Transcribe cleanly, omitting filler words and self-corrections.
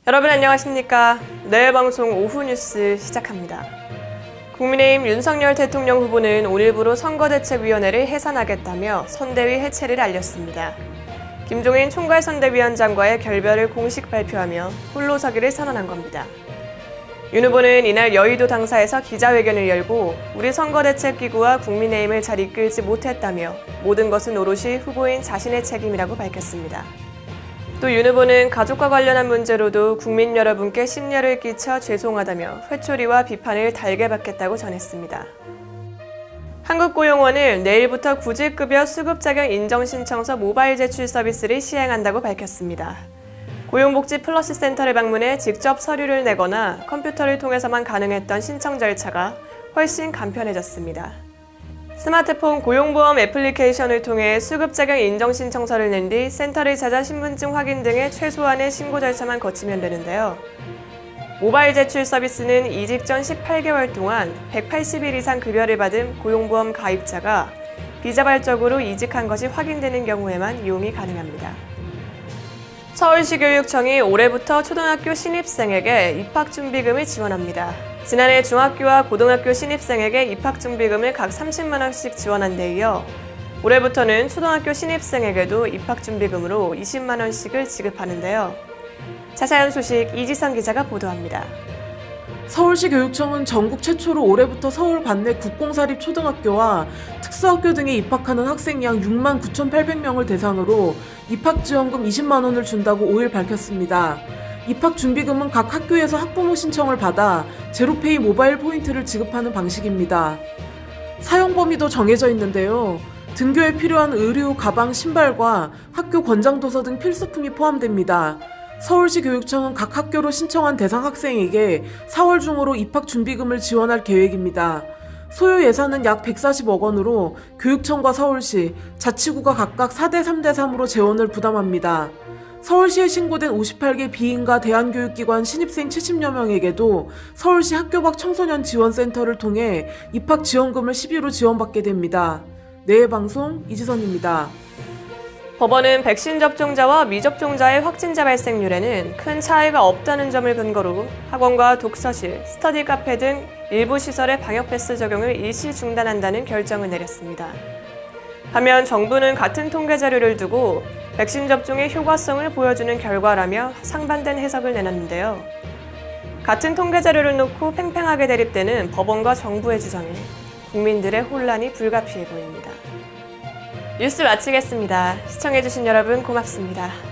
여러분 안녕하십니까? 내일 방송 오후 뉴스 시작합니다. 국민의힘 윤석열 대통령 후보는 오늘부로 선거대책위원회를 해산하겠다며 선대위 해체를 알렸습니다. 김종인 총괄선대위원장과의 결별을 공식 발표하며 홀로서기를 선언한 겁니다. 윤 후보는 이날 여의도 당사에서 기자회견을 열고 우리 선거대책기구와 국민의힘을 잘 이끌지 못했다며 모든 것은 오롯이 후보인 자신의 책임이라고 밝혔습니다. 또 윤 후보는 가족과 관련한 문제로도 국민 여러분께 심려를 끼쳐 죄송하다며 회초리와 비판을 달게 받겠다고 전했습니다. 한국고용원은 내일부터 구직급여 수급자격 인정신청서 모바일 제출 서비스를 시행한다고 밝혔습니다. 고용복지플러스센터를 방문해 직접 서류를 내거나 컴퓨터를 통해서만 가능했던 신청 절차가 훨씬 간편해졌습니다. 스마트폰 고용보험 애플리케이션을 통해 수급자격 인정신청서를 낸 뒤 센터를 찾아 신분증 확인 등의 최소한의 신고 절차만 거치면 되는데요. 모바일 제출 서비스는 이직 전 18개월 동안 180일 이상 급여를 받은 고용보험 가입자가 비자발적으로 이직한 것이 확인되는 경우에만 이용이 가능합니다. 서울시 교육청이 올해부터 초등학교 신입생에게 입학준비금을 지원합니다. 지난해 중학교와 고등학교 신입생에게 입학준비금을 각 30만 원씩 지원한 데 이어 올해부터는 초등학교 신입생에게도 입학준비금으로 20만 원씩을 지급하는데요. 자세한 소식 이지선 기자가 보도합니다. 서울시 교육청은 전국 최초로 올해부터 서울 관내 국공사립 초등학교와 특수학교 등에 입학하는 학생 약 6만 9,800명을 대상으로 입학지원금 20만 원을 준다고 5일 밝혔습니다. 입학준비금은 각 학교에서 학부모 신청을 받아 제로페이 모바일 포인트를 지급하는 방식입니다. 사용 범위도 정해져 있는데요. 등교에 필요한 의류, 가방, 신발과 학교 권장도서 등 필수품이 포함됩니다. 서울시 교육청은 각 학교로 신청한 대상 학생에게 4월 중으로 입학준비금을 지원할 계획입니다. 소요 예산은 약 140억 원으로 교육청과 서울시, 자치구가 각각 4대 3대 3으로 재원을 부담합니다. 서울시에 신고된 58개 비인가 대안교육기관 신입생 70여 명에게도 서울시 학교 밖 청소년 지원센터를 통해 입학지원금을 12로 지원받게 됩니다. 내일 방송 이지선입니다. 법원은 백신 접종자와 미접종자의 확진자 발생률에는 큰 차이가 없다는 점을 근거로 학원과 독서실, 스터디 카페 등 일부 시설의 방역 패스 적용을 일시 중단한다는 결정을 내렸습니다. 반면 정부는 같은 통계 자료를 두고 백신 접종의 효과성을 보여주는 결과라며 상반된 해석을 내놨는데요. 같은 통계 자료를 놓고 팽팽하게 대립되는 법원과 정부의 주장에 국민들의 혼란이 불가피해 보입니다. 뉴스 마치겠습니다. 시청해주신 여러분 고맙습니다.